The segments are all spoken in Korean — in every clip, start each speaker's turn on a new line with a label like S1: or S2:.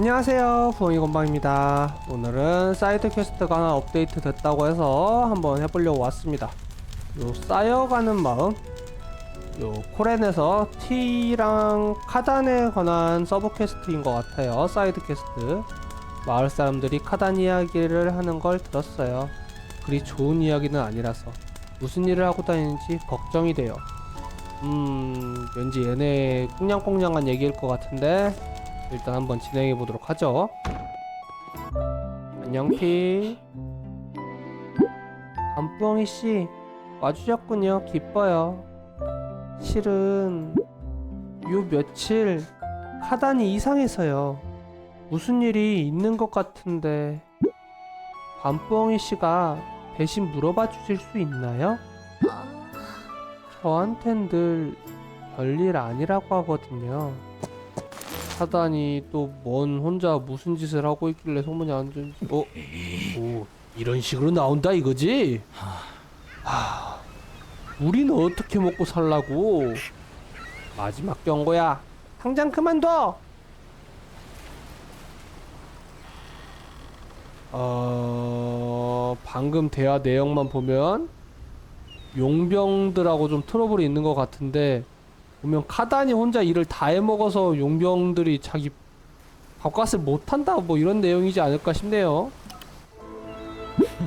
S1: 안녕하세요, 부엉이 건방입니다. 오늘은 사이드 퀘스트가 하나 업데이트 됐다고 해서 한번 해보려고 왔습니다. 요 쌓여가는 마음, 요 코렌에서 T랑 카단에 관한 서브 퀘스트인 것 같아요. 사이드 퀘스트. 마을 사람들이 카단 이야기를 하는 걸 들었어요. 그리 좋은 이야기는 아니라서 무슨 일을 하고 다니는지 걱정이 돼요. 왠지 얘네 꽁냥꽁냥한 얘기일 것 같은데 일단 한번 진행해 보도록 하죠. 안녕 피. 밤부엉이 씨 와주셨군요. 기뻐요. 실은 요 며칠 카단이 이상해서요. 무슨 일이 있는 것 같은데 밤부엉이 씨가 대신 물어봐 주실 수 있나요? 저한텐 늘 별일 아니라고 하거든요. 카단이 또 뭔 혼자 무슨 짓을 하고 있길래 소문이 안 좋은지. 오, 이런 식으로 나온다 이거지? 우리는 어떻게 먹고 살라고? 마지막 경고야. 당장 그만둬. 방금 대화 내용만 보면 용병들하고 좀 트러블이 있는 것 같은데, 보면 카단이 혼자 일을 다 해먹어서 용병들이 자기 밥값을 못한다 뭐 이런 내용이지 않을까 싶네요.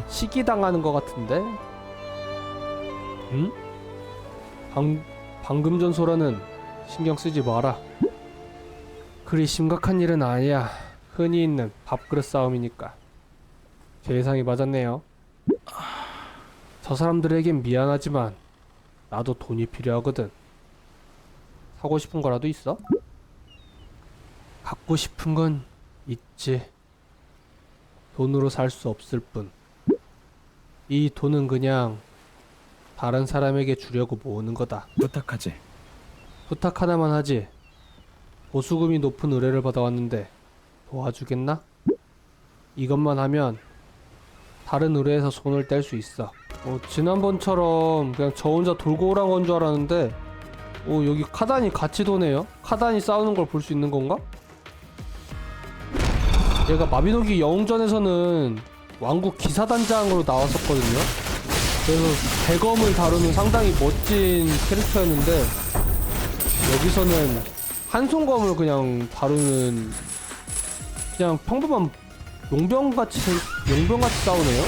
S1: 시기당하는 것 같은데. 응? 방금 전 소라는 신경 쓰지 마라. 그리 심각한 일은 아니야. 흔히 있는 밥그릇 싸움이니까. 제 예상이 맞았네요. 저 사람들에겐 미안하지만 나도 돈이 필요하거든. 사고 싶은 거라도 있어? 갖고 싶은 건 있지. 돈으로 살 수 없을 뿐. 이 돈은 그냥 다른 사람에게 주려고 모으는 거다.
S2: 부탁하지.
S1: 부탁 하나만 하지. 보수금이 높은 의뢰를 받아왔는데 도와주겠나? 이것만 하면 다른 의뢰에서 손을 뗄 수 있어. 지난번처럼 그냥 저 혼자 돌고 오란 건 줄 알았는데 여기 카단이 같이 도네요? 카단이 싸우는 걸 볼 수 있는 건가? 얘가 마비노기 영웅전에서는 왕국 기사단장으로 나왔었거든요. 그래서 대검을 다루는 상당히 멋진 캐릭터였는데 여기서는 한손검을 그냥 다루는 그냥 평범한 용병같이 싸우네요?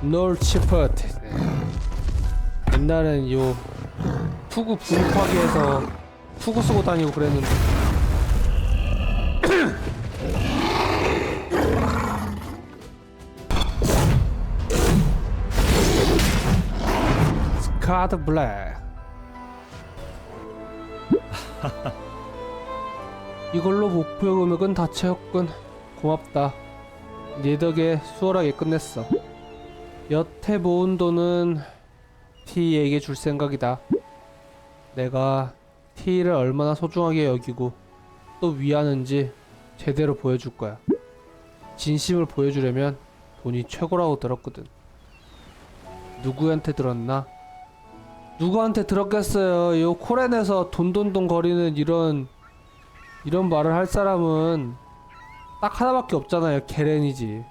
S1: 널치퍼트. 옛날엔 요 투구 분파기에서 투구 쓰고 다니고 그랬는데 스카드 블랙. 이걸로 목표 금액은 다 채웠군. 고맙다. 네 덕에 수월하게 끝냈어. 여태 모은 돈은 T에게 줄 생각이다. 내가 T를 얼마나 소중하게 여기고 또 위하는지 제대로 보여줄 거야. 진심을 보여주려면 돈이 최고라고 들었거든. 누구한테 들었나? 누구한테 들었겠어요. 요 코렌에서 돈돈돈 거리는 이런 말을 할 사람은 딱 하나밖에 없잖아요. 게렌이지.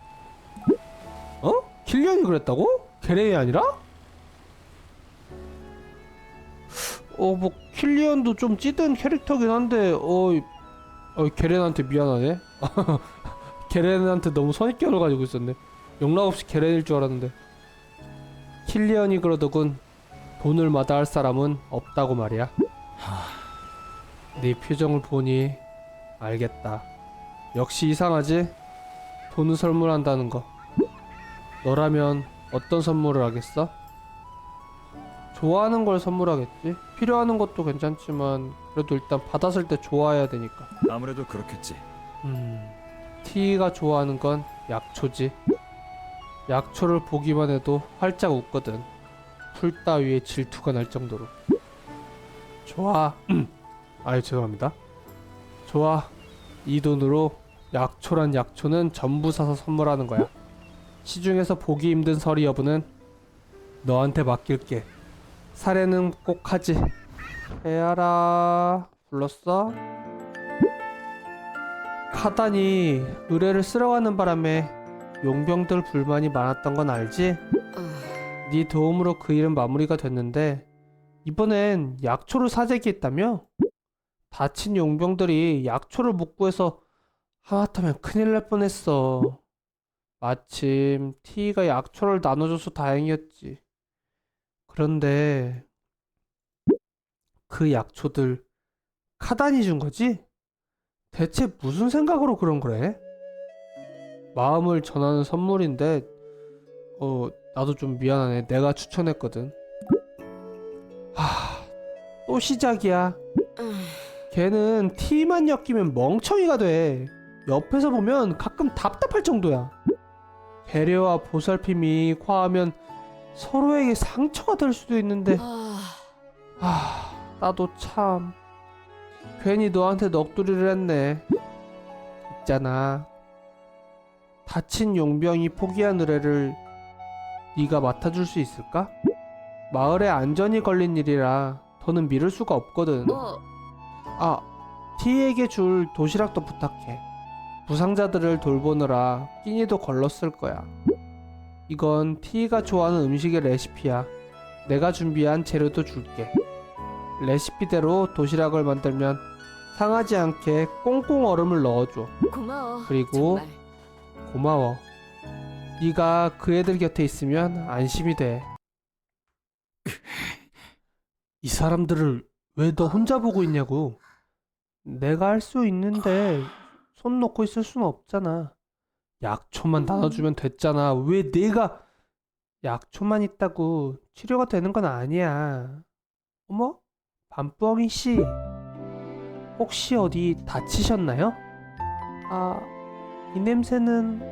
S1: 킬리언이 그랬다고? 게렌이 아니라? 뭐 킬리언도 좀 찌든 캐릭터긴 한데 게렌한테 미안하네. 게렌한테 너무 선입견을 가지고 있었네. 용납 없이 게렌일 줄 알았는데. 킬리언이 그러더군. 돈을 마다할 사람은 없다고 말이야. 네 표정을 보니 알겠다. 역시 이상하지? 돈을 선물한다는 거. 너라면 어떤 선물을 하겠어? 좋아하는 걸 선물하겠지? 필요하는 것도 괜찮지만 그래도 일단 받았을 때 좋아해야 되니까.
S2: 아무래도 그렇겠지.
S1: T가 좋아하는 건 약초지. 약초를 보기만 해도 활짝 웃거든. 풀 따위에 질투가 날 정도로. 좋아. 아유 죄송합니다. 좋아. 이 돈으로 약초란 약초는 전부 사서 선물하는 거야. 시중에서 보기 힘든 서리 여부는 너한테 맡길게. 사례는 꼭 하지. 해야라. 불렀어? 카단이 의뢰를 쓸어가는 바람에 용병들 불만이 많았던 건 알지? 네 도움으로 그 일은 마무리가 됐는데 이번엔 약초를 사재기했다며? 다친 용병들이 약초를 못 구해서 하마터면 큰일 날 뻔했어. 마침 T가 약초를 나눠줘서 다행이었지. 그런데 그 약초들 카단이 준 거지? 대체 무슨 생각으로 그런 거래? 마음을 전하는 선물인데 나도 좀 미안하네. 내가 추천했거든. 또 시작이야. 걔는 T만 엮이면 멍청이가 돼. 옆에서 보면 가끔 답답할 정도야. 배려와 보살핌이 과하면 서로에게 상처가 될 수도 있는데 나도 참 괜히 너한테 넋두리를 했네. 있잖아, 다친 용병이 포기한 의뢰를 네가 맡아줄 수 있을까? 마을에 안전이 걸린 일이라 더는 미룰 수가 없거든. T에게 줄 도시락도 부탁해. 부상자들을 돌보느라 끼니도 걸렀을 거야. 이건 T가 좋아하는 음식의 레시피야. 내가 준비한 재료도 줄게. 레시피대로 도시락을 만들면 상하지 않게 꽁꽁 얼음을 넣어줘.
S2: 고마워.
S1: 그리고
S2: 정말.
S1: 고마워. 네가 그 애들 곁에 있으면 안심이 돼. 이 사람들을 왜 너 혼자 보고 있냐고. 내가 할 수 있는데 손 놓고 있을 수는 없잖아. 약초만 나눠주면 됐잖아. 왜 내가 약초만 있다고 치료가 되는 건 아니야. 어머? 밤부엉이 씨, 혹시 어디 다치셨나요? 이 냄새는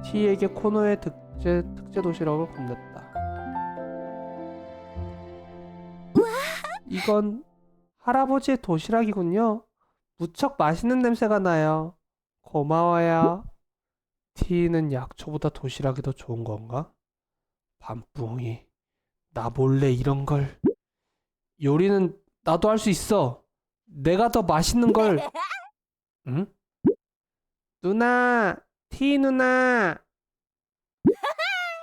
S1: T에게 코너의 특제 도시락을 건넸다. 이건 할아버지의 도시락이군요. 무척 맛있는 냄새가 나요. 고마워요. T는 약초보다 도시락이 더 좋은 건가? 밤부엉이, 나 몰래 이런 걸. 요리는 나도 할 수 있어. 내가 더 맛있는 걸. 응? 누나, T 누나.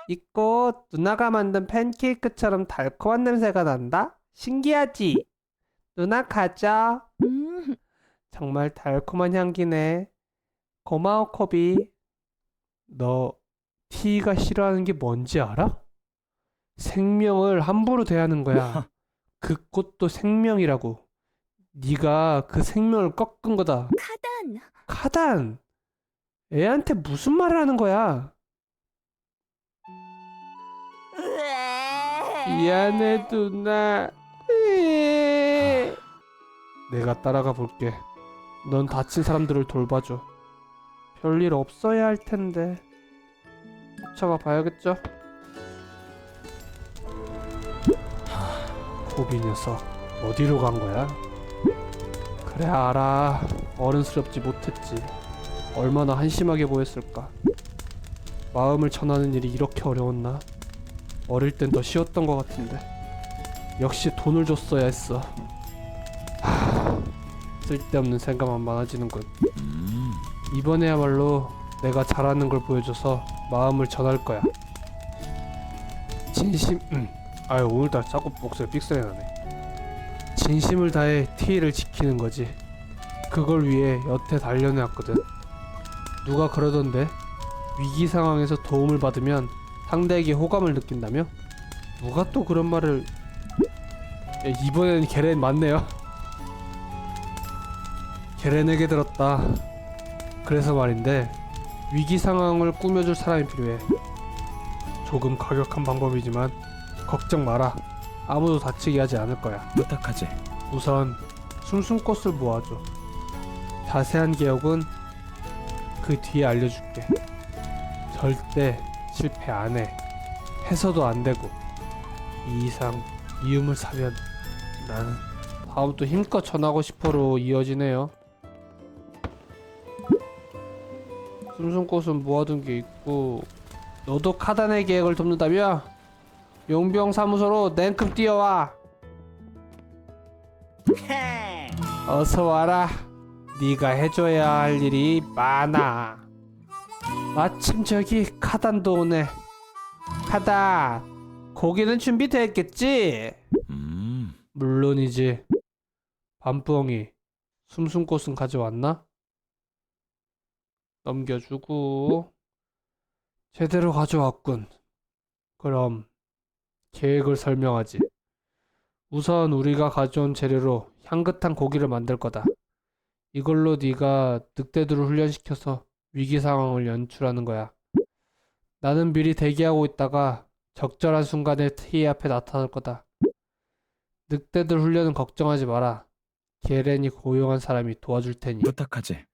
S1: 이 꽃 누나가 만든 팬케이크처럼 달콤한 냄새가 난다? 신기하지? 누나 가져. 정말 달콤한 향기네. 고마워, 코비. 너 T가 싫어하는 게 뭔지 알아? 생명을 함부로 대하는 거야. 그 꽃도 생명이라고. 네가 그 생명을 꺾은 거다.
S2: 카단.
S1: 카단! 애한테 무슨 말을 하는 거야? 미안해, 누나. 내가 따라가 볼게. 넌 다친 사람들을 돌봐줘. 별일 없어야 할 텐데. 쫓아가 봐야겠죠? 코비 녀석, 어디로 간 거야? 그래, 알아. 어른스럽지 못했지. 얼마나 한심하게 보였을까. 마음을 전하는 일이 이렇게 어려웠나? 어릴 땐 더 쉬웠던 것 같은데. 역시 돈을 줬어야 했어. 쓸데없는 생각만 많아지는군. 이번에야말로 내가 잘하는 걸 보여줘서 마음을 전할 거야. 진심. 아유, 오늘따라 자꾸 목소리 삑소리 나네. 진심을 다해 T를 지키는 거지. 그걸 위해 여태 단련해왔거든. 누가 그러던데 위기 상황에서 도움을 받으면 상대에게 호감을 느낀다며? 누가 또 그런 말을. 이번에는 게렌 맞네요. 게렌에게 들었다. 그래서 말인데, 위기 상황을 꾸며줄 사람이 필요해. 조금 과격한 방법이지만 걱정 마라. 아무도 다치게 하지 않을 거야.
S3: 부탁하지.
S1: 우선 숨숨꽃을 모아줘. 자세한 개혁은 그 뒤에 알려줄게. 절대 실패 안 해. 해서도 안 되고. 이 이상 미움을 사면 나는. 다음부터 힘껏 전하고 싶어로 이어지네요. 숨숨꽃은 모아둔 게 있고. 너도 카단의 계획을 돕는다며? 용병 사무소로 냉큼 뛰어와. 어서 와라. 네가 해줘야 할 일이 많아. 마침 저기 카단도 오네. 카단, 고기는 준비됐겠지? 물론이지. 밤부엉이, 숨숨꽃은 가져왔나? 넘겨주고. 제대로 가져왔군. 그럼 계획을 설명하지. 우선 우리가 가져온 재료로 향긋한 고기를 만들 거다. 이걸로 네가 늑대들을 훈련시켜서 위기 상황을 연출하는 거야. 나는 미리 대기하고 있다가 적절한 순간에 T 앞에 나타날 거다. 늑대들 훈련은 걱정하지 마라. 게렌이 고용한 사람이 도와줄 테니.
S2: 부탁하지.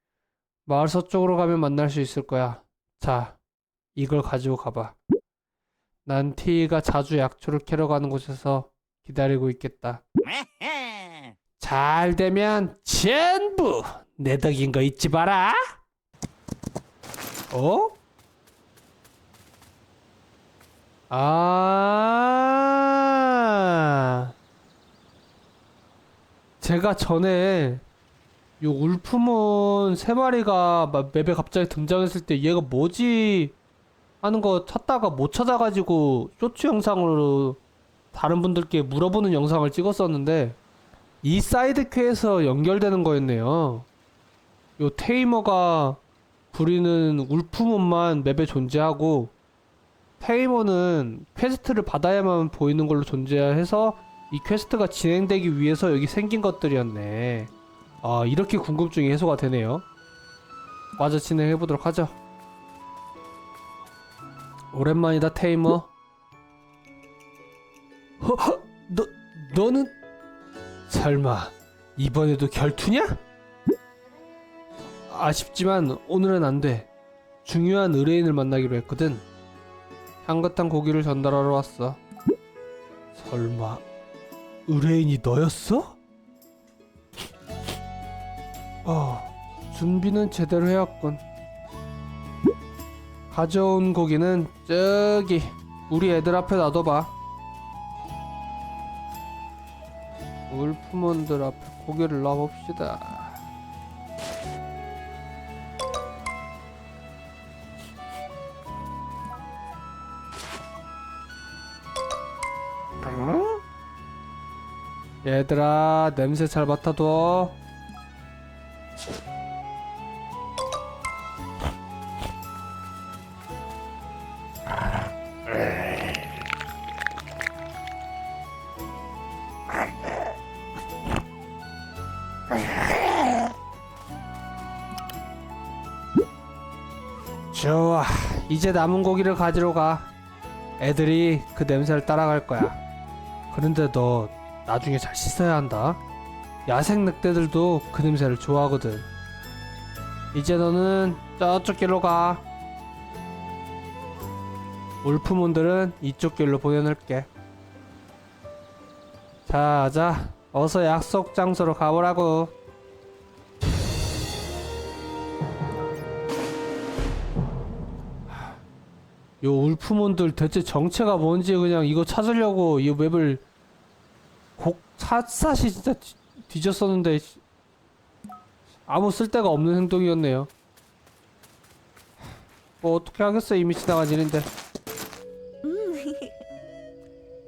S1: 마을 서쪽으로 가면 만날 수 있을 거야. 자, 이걸 가지고 가봐. 난 T가 자주 약초를 캐러 가는 곳에서 기다리고 있겠다. 잘 되면 전부 내 덕인 거 잊지 마라. 어? 아, 제가 전에 요 울프몬 세 마리가 막 맵에 갑자기 등장했을 때 얘가 뭐지 하는 거 찾다가 못 찾아가지고 쇼츠 영상으로 다른 분들께 물어보는 영상을 찍었었는데, 이 사이드 퀘에서 연결되는 거였네요. 요 테이머가 부리는 울프몬만 맵에 존재하고, 테이머는 퀘스트를 받아야만 보이는 걸로 존재해서 이 퀘스트가 진행되기 위해서 여기 생긴 것들이었네. 아, 이렇게 궁금증이 해소가 되네요. 마저 진행해보도록 하죠. 오랜만이다, 테이머. 너는 설마 이번에도 결투냐? 아쉽지만 오늘은 안 돼. 중요한 의뢰인을 만나기로 했거든. 향긋한 고기를 전달하러 왔어. 설마 의뢰인이 너였어? 준비는 제대로 해왔군. 가져온 고기는 저기 우리 애들 앞에 놔둬봐. 울프몬들 앞에 고기를 놔봅시다. 얘들아, 냄새 잘 맡아둬. 좋아, 이제 남은 고기를 가지러 가. 애들이 그 냄새를 따라갈 거야. 그런데 너 나중에 잘 씻어야 한다. 야생 늑대들도 그 냄새를 좋아하거든. 이제 너는 저쪽 길로 가. 울프몬들은 이쪽 길로 보내놓을게. 자, 어서 약속 장소로 가보라고. 요 울프몬들 대체 정체가 뭔지 그냥 이거 찾으려고 이 맵을 샅샅이 진짜 뒤졌었는데 아무 쓸데가 없는 행동이었네요. 뭐 어떻게 하겠어, 이미 지나간 일인데.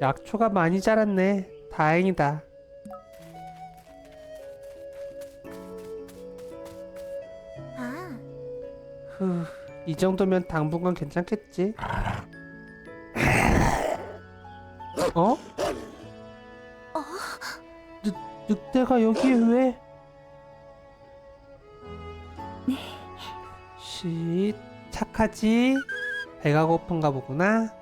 S1: 약초가 많이 자랐네. 다행이다. 이 정도면 당분간 괜찮겠지? 어? 늑대가 여기에 왜? 쉿, 착하지? 배가 고픈가 보구나?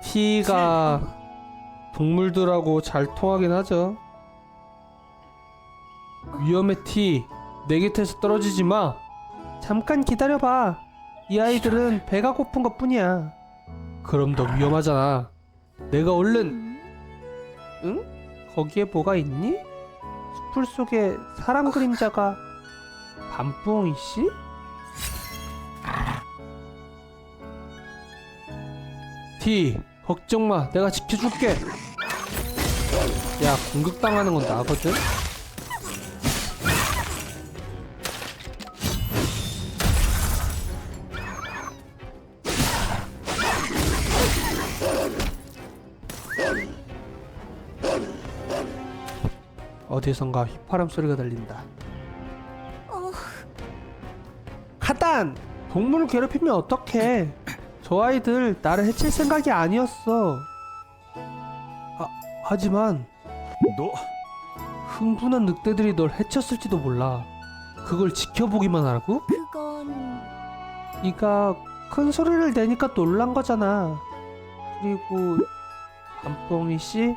S1: T가 동물들하고 잘 통하긴 하죠. 위험해, T. 내 곁에서 떨어지지 마. 잠깐 기다려봐. 이 아이들은 배가 고픈 것 뿐이야. 그럼 더 위험하잖아. 내가 얼른... 응? 거기에 뭐가 있니? 숲풀 속에 사람 그림자가... 밤부엉이 씨? T, 걱정 마. 내가 지켜줄게. 야, 공격당하는 건 나거든? 어디선가 휘파람 소리가 들린다. 카단! 동물을 괴롭히면 어떡해. 저 아이들 나를 해칠 생각이 아니었어. 하지만
S2: 너
S1: 흥분한 늑대들이 널 해쳤을지도 몰라. 그걸 지켜보기만 하라고?
S3: 그건
S1: 네가 큰 소리를 내니까 놀란 거잖아. 그리고 밤뽕이 씨?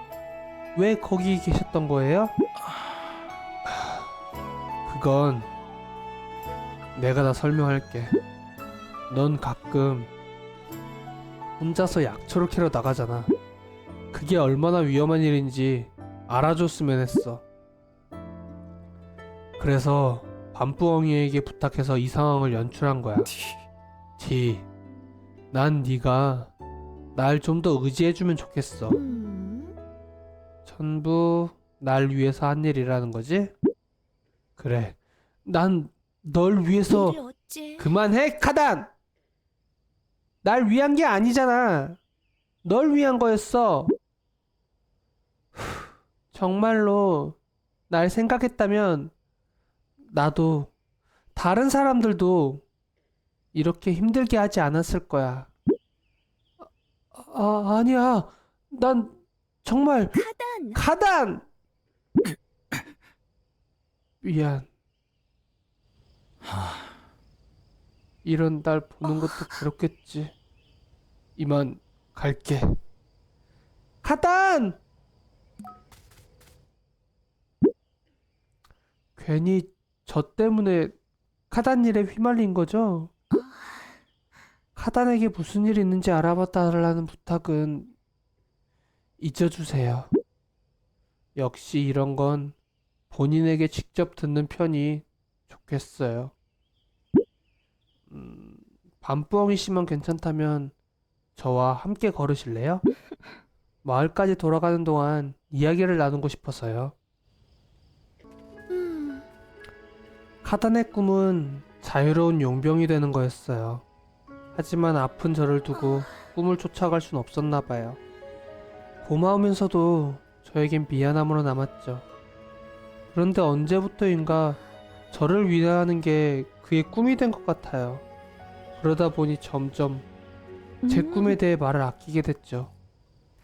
S1: 왜 거기 계셨던 거예요? 그건 내가 다 설명할게. 넌 가끔 혼자서 약초를 캐러 나가잖아. 그게 얼마나 위험한 일인지 알아줬으면 했어. 그래서 밤부엉이에게 부탁해서 이 상황을 연출한 거야. 티, 난 네가 날 좀 더 의지해주면 좋겠어. 전부 날 위해서 한 일이라는 거지? 그래, 난 널 위해서.
S3: 일이 어째
S1: 그만해, 카단! 날 위한 게 아니잖아. 널 위한 거였어. 정말로 날 생각했다면 나도, 다른 사람들도 이렇게 힘들게 하지 않았을 거야. 아니야. 난 정말.
S3: 카단
S1: 카단! 미안. 이런 날 보는 것도 괴롭겠지. 이만 갈게. 카단! 괜히 저 때문에 카단 일에 휘말린 거죠? 카단에게 무슨 일이 있는지 알아봐 달라는 부탁은 잊어주세요. 역시 이런 건 본인에게 직접 듣는 편이 좋겠어요. 밤부엉이 씨만 괜찮다면 저와 함께 걸으실래요? 마을까지 돌아가는 동안 이야기를 나누고 싶어서요. 카단의 꿈은 자유로운 용병이 되는 거였어요. 하지만 아픈 저를 두고 꿈을 쫓아갈 순 없었나 봐요. 고마우면서도 저에겐 미안함으로 남았죠. 그런데 언제부터인가 저를 위하는 게 그의 꿈이 된 것 같아요. 그러다 보니 점점 제 꿈에 대해 말을 아끼게 됐죠.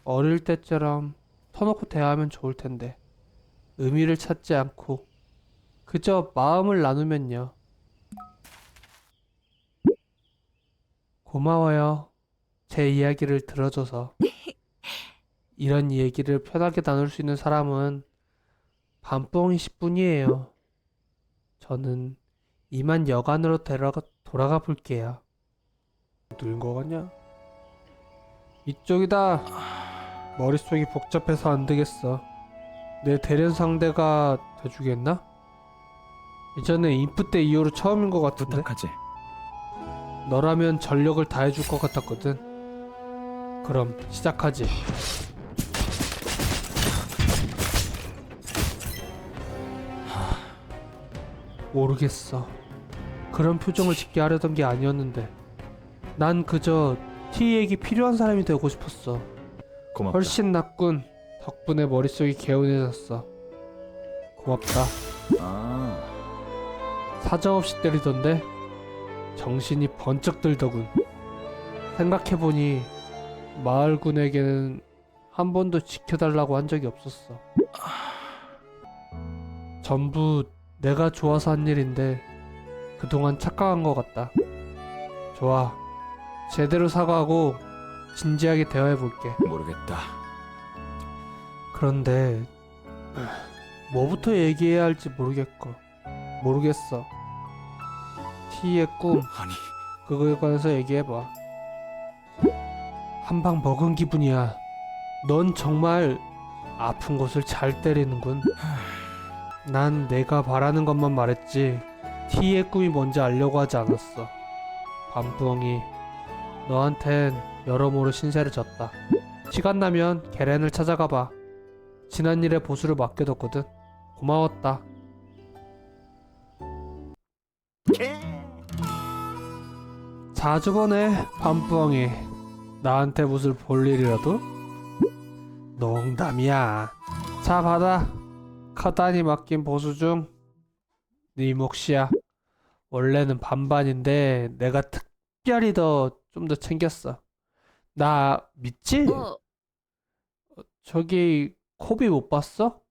S1: 어릴 때처럼 터놓고 대화하면 좋을 텐데 의미를 찾지 않고 그저 마음을 나누면요. 고마워요. 제 이야기를 들어줘서. 이런 얘기를 편하게 나눌 수 있는 사람은 밤뽕이 씨뿐이에요. 저는 이만 여관으로 돌아가 볼게요. 누군 거 같냐? 이쪽이다. 머릿속이 복잡해서 안 되겠어. 내 대련 상대가 돼주겠나? 이전에 인프 때 이후로 처음인 것 같은데?
S2: 부탁하지.
S1: 너라면 전력을 다해줄 것 같았거든. 그럼 시작하지. 모르겠어. 그런 표정을 짓게 하려던 게 아니었는데 난 그저 T에게 필요한 사람이 되고 싶었어.
S2: 고맙다.
S1: 훨씬 낫군. 덕분에 머릿속이 개운해졌어. 고맙다.
S2: 아,
S1: 사정없이 때리던데 정신이 번쩍 들더군. 생각해보니 마을군에게는 한 번도 지켜달라고 한 적이 없었어. 전부 내가 좋아서 한 일인데 그동안 착각한 것 같다. 좋아. 제대로 사과하고 진지하게 대화해볼게.
S2: 모르겠다.
S1: 그런데 뭐부터 얘기해야 할지 모르겠어. T의 꿈,
S2: 아니,
S1: 그거에 관해서 얘기해봐. 한 방 먹은 기분이야. 넌 정말 아픈 곳을 잘 때리는군. 난 내가 바라는 것만 말했지 T의 꿈이 뭔지 알려고 하지 않았어. 밤부엉이, 너한텐 여러모로 신세를 졌다. 시간 나면 게렌을 찾아가봐. 지난 일의 보수를 맡겨뒀거든. 고마웠다. 자주 보내, 밤부엉이. 나한테 무슨 볼일이라도? 농담이야. 자, 받아. 카단이 맡긴 보수 중 네 몫이야. 원래는 반반인데 내가 특별히 좀 더 챙겼어. 나 믿지? 저기 코비 못 봤어?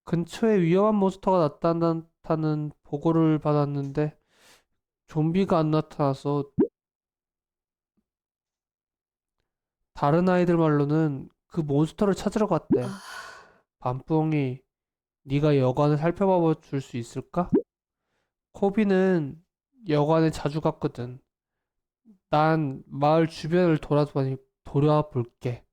S1: 근처에 위험한 몬스터가 나타났다는 보고를 받았는데 좀비가 안 나타나서 다른 아이들 말로는 그 몬스터를 찾으러 갔대. 밤뽕이 네가 여관을 살펴봐 줄 수 있을까? 코비는 여관에 자주 갔거든. 난 마을 주변을 돌아볼게.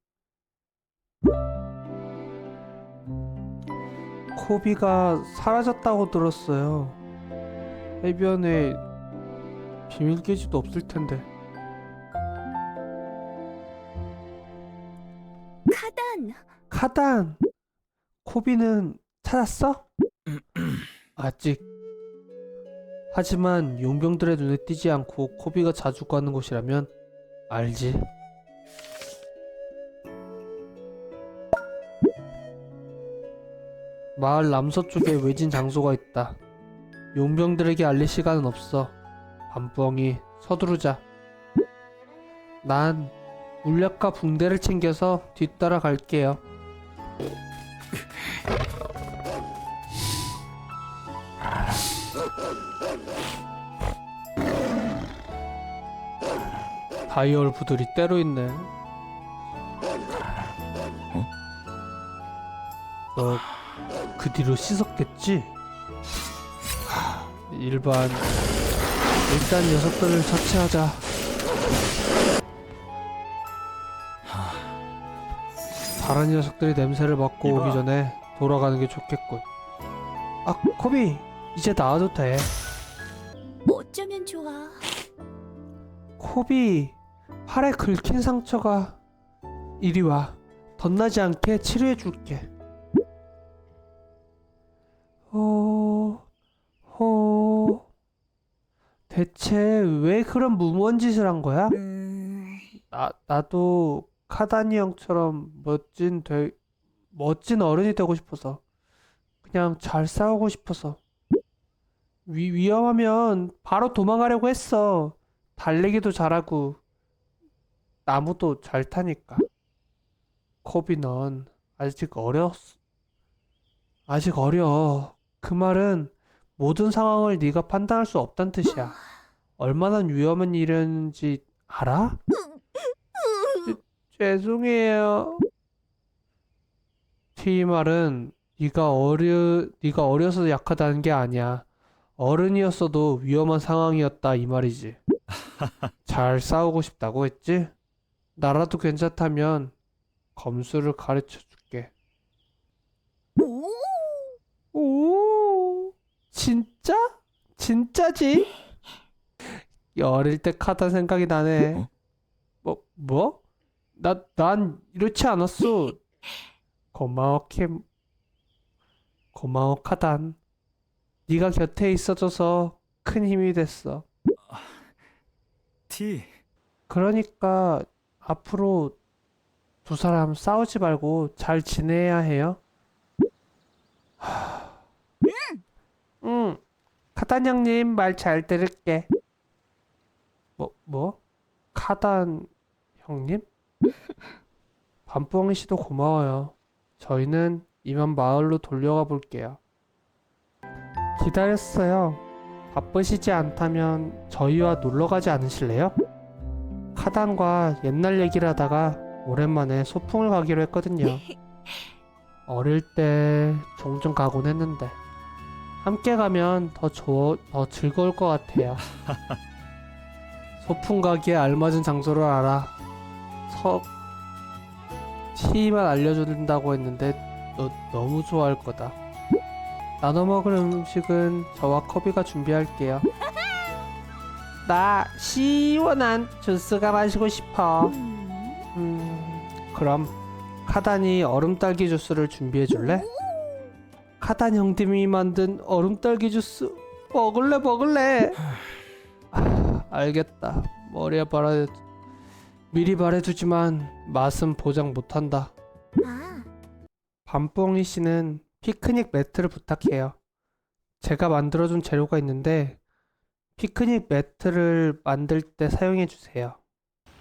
S1: 코비가 사라졌다고 들었어요. 해변에 비밀기지도 없을 텐데. 카단! 코비는 찾았어? 아직. 하지만 용병들의 눈에 띄지 않고 코비가 자주 가는 곳이라면 알지. 마을 남서쪽에 외진 장소가 있다. 용병들에게 알릴 시간은 없어. 밤부엉이 서두르자. 난 물약과 붕대를 챙겨서 뒤따라 갈게요. 다이얼부들이 때로 있네. 너 그 뒤로 씻었겠지? 일단 녀석들을 처치하자. 다른 녀석들이 냄새를 맡고
S2: 이봐.
S1: 오기 전에 돌아가는 게 좋겠군. 아, 코비, 이제 나와도 돼.
S3: 어쩌면 좋아.
S1: 코비, 팔에 긁힌 상처가. 이리 와. 덧나지 않게 치료해줄게. 대체 왜 그런 무모한 짓을 한 거야? 나도 카다니 형처럼 멋진 어른이 되고 싶어서. 그냥 잘 싸우고 싶어서. 위험하면 바로 도망가려고 했어. 달리기도 잘하고 나무도 잘 타니까. 코비, 넌 아직 어려. 그 말은 모든 상황을 네가 판단할 수 없단 뜻이야. 얼마나 위험한 일이었는지 알아? 죄송해요. 티 말은 네가 어려서 약하다는 게 아니야. 어른이었어도 위험한 상황이었다 이 말이지. 잘 싸우고 싶다고 했지? 나라도 괜찮다면 검수를 가르쳐 줄게. 오, 진짜? 진짜지? 어릴 때 카단 생각이 나네. 뭐? 난 이렇지 않았어. 고마워, 고마워, 카단. 네가 곁에 있어줘서 큰 힘이 됐어.
S2: 티.
S1: 그러니까 앞으로 두 사람 싸우지 말고 잘 지내야 해요. 응. 카단 형님 말 잘 들을게. 뭐? 카단 형님? 밤뽕이 씨도 고마워요. 저희는 이만 마을로 돌려가 볼게요. 기다렸어요. 바쁘시지 않다면 저희와 놀러 가지 않으실래요? 카단과 옛날 얘기를 하다가 오랜만에 소풍을 가기로 했거든요. 어릴 때 종종 가곤 했는데 함께 가면 더 즐거울 것 같아요. 소풍 가기에 알맞은 장소를 알아. 티만 알려준다고 했는데 너 너무 좋아할 거다. 나눠 먹을 음식은 저와 커비가 준비할게요. 나 시원한 주스가 마시고 싶어. 그럼 카단이 얼음딸기 주스를 준비해 줄래? 카단 형님이 만든 얼음딸기 주스 먹을래. 알겠다. 머리에 미리 말해두지만 맛은 보장 못한다.
S3: 아,
S1: 밤뽕이 씨는 피크닉 매트를 부탁해요. 제가 만들어준 재료가 있는데 피크닉 매트를 만들 때 사용해 주세요.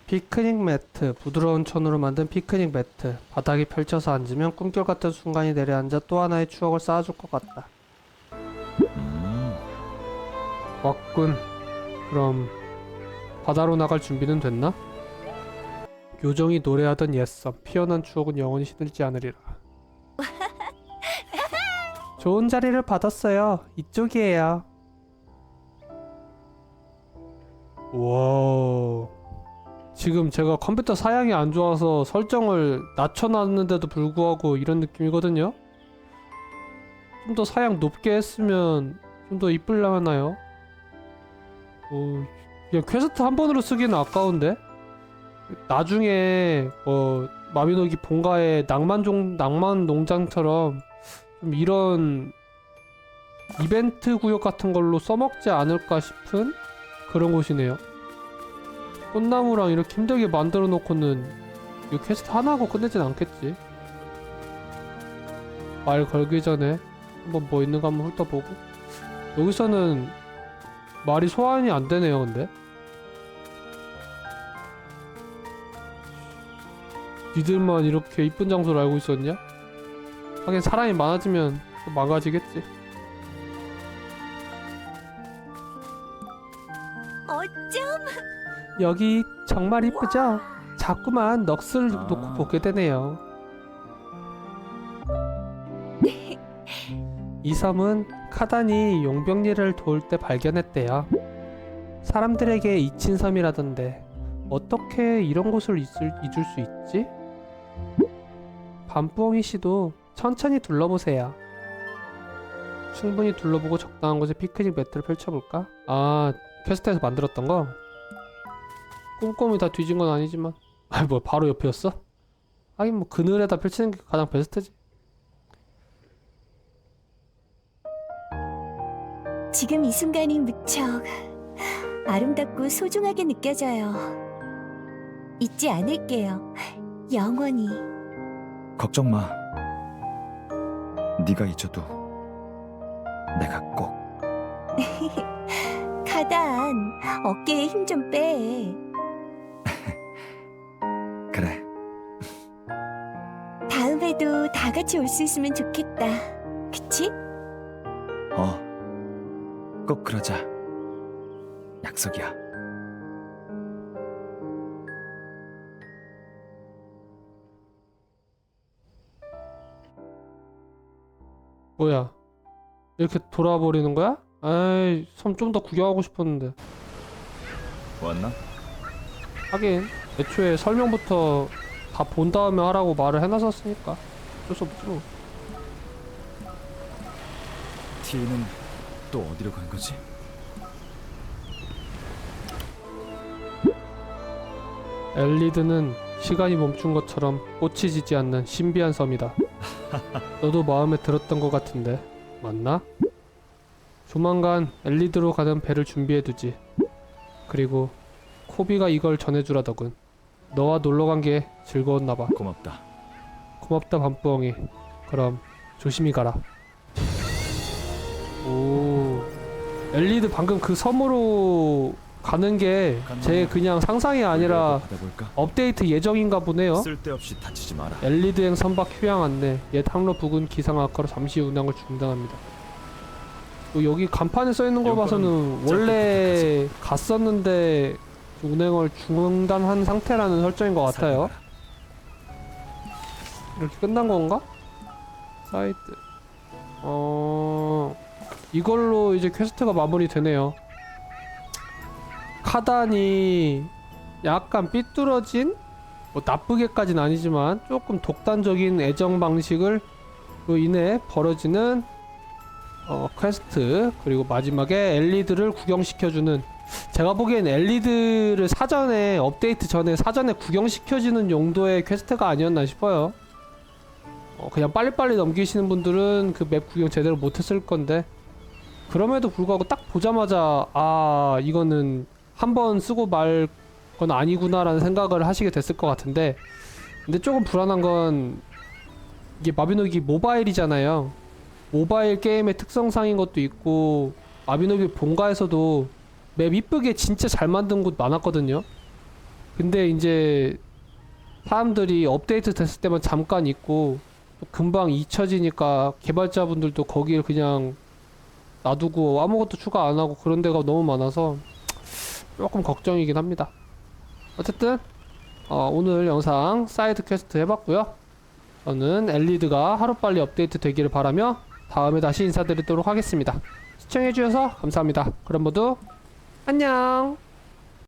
S1: 피크닉 매트, 부드러운 천으로 만든 피크닉 매트. 바닥에 펼쳐서 앉으면 꿈결 같은 순간이 내려앉아 또 하나의 추억을 쌓아줄 것 같다. 왔군. 그럼 바다로 나갈 준비는 됐나? 요정이 노래하던 옛섬, 피어난 추억은 영원히 시들지 않으리라. 좋은 자리를 받았어요. 이쪽이에요. 와, 지금 제가 컴퓨터 사양이 안 좋아서 설정을 낮춰놨는데도 불구하고 이런 느낌이거든요. 좀 더 사양 높게 했으면 좀 더 이쁠려나요? 그냥 퀘스트 한 번으로 쓰기는 아까운데. 나중에 마미노기 본가의 낭만 농장처럼 좀 이런 이벤트 구역 같은 걸로 써먹지 않을까 싶은 그런 곳이네요. 꽃나무랑 이렇게 힘들게 만들어 놓고는 이 퀘스트 하나 하고 끝내진 않겠지. 말 걸기 전에 한번 뭐 있는가 한번 훑어보고. 여기서는 말이 소환이 안 되네요. 근데 니들만 이렇게 이쁜 장소를 알고 있었냐? 하긴 사람이 많아지면 또 망가지겠지.
S3: 어쩜?
S1: 여기 정말 이쁘죠? 자꾸만 넋을 놓고 보게 되네요. 이 섬은 카단이 용병리를 도울 때 발견했대요. 사람들에게 잊힌 섬이라던데 어떻게 이런 곳을 잊을 수 있지? 밤부엉이 씨도 천천히 둘러보세요. 충분히 둘러보고 적당한 곳에 피크닉 매트를 펼쳐볼까? 아, 퀘스트에서 만들었던 거? 꼼꼼히 다 뒤진 건 아니지만 뭐 바로 옆이었어? 하긴 뭐 그늘에다 펼치는 게 가장 베스트지.
S3: 지금 이 순간이 무척 아름답고 소중하게 느껴져요. 잊지 않을게요. 영원히.
S2: 걱정 마. 네가 잊어도 내가 꼭.
S3: 카단, 어깨에 힘 좀 빼.
S2: 그래.
S3: 다음에도 다 같이 올 수 있으면 좋겠다. 그치?
S2: 꼭 그러자. 약속이야.
S1: 뭐야, 이렇게 돌아버리는 거야? 아이, 섬 좀 더 구경하고 싶었는데.
S2: 왔나?
S1: 하긴 애초에 설명부터 다 본 다음에 하라고 말을 해놨었으니까 어쩔 수 없지 뭐.
S2: 티는 또 어디로 간 거지?
S1: 엘리드는 시간이 멈춘 것처럼 꽃이 지지 않는 신비한 섬이다. 너도 마음에 들었던 것 같은데 맞나? 조만간 엘리드로 가는 배를 준비해두지. 그리고 코비가 이걸 전해주라더군. 너와 놀러간 게 즐거웠나봐.
S2: 고맙다.
S1: 고맙다 밤부엉이. 그럼 조심히 가라. 오, 엘리드 방금 그 섬으로 가는 게 제 그냥 상상이 아니라
S2: 받아볼까?
S1: 업데이트 예정인가 보네요.
S2: 쓸데없이 다치지 마라.
S1: 엘리드행 선박 휴양 안내. 옛 항로 부근 기상 악화로 잠시 운항을 중단합니다. 여기 간판에 써있는 거 봐서는 원래 갔었는데 운행을 중단한 상태라는 설정인 것 같아요. 이렇게 끝난 건가? 사이트. 이걸로 이제 퀘스트가 마무리되네요. 카단이 약간 삐뚤어진, 뭐 나쁘게까지는 아니지만 조금 독단적인 애정 방식으로 인해 벌어지는 퀘스트, 그리고 마지막에 엘리드를 구경시켜주는, 제가 보기엔 엘리드를 사전에 업데이트 전에 사전에 구경시켜주는 용도의 퀘스트가 아니었나 싶어요. 그냥 빨리빨리 넘기시는 분들은 그 맵 구경 제대로 못했을 건데, 그럼에도 불구하고 딱 보자마자 아 이거는 한 번 쓰고 말 건 아니구나 라는 생각을 하시게 됐을 것 같은데, 근데 조금 불안한 건 이게 마비노기 모바일이잖아요. 모바일 게임의 특성상인 것도 있고, 마비노기 본가에서도 맵 이쁘게 진짜 잘 만든 곳 많았거든요. 근데 이제 사람들이 업데이트 됐을 때만 잠깐 있고 또 금방 잊혀지니까 개발자분들도 거기를 그냥 놔두고 아무것도 추가 안 하고 그런 데가 너무 많아서 조금 걱정이긴 합니다. 어쨌든 오늘 영상 사이드 퀘스트 해봤고요. 저는 엘리드가 하루빨리 업데이트 되기를 바라며 다음에 다시 인사드리도록 하겠습니다. 시청해주셔서 감사합니다. 그럼 모두 안녕.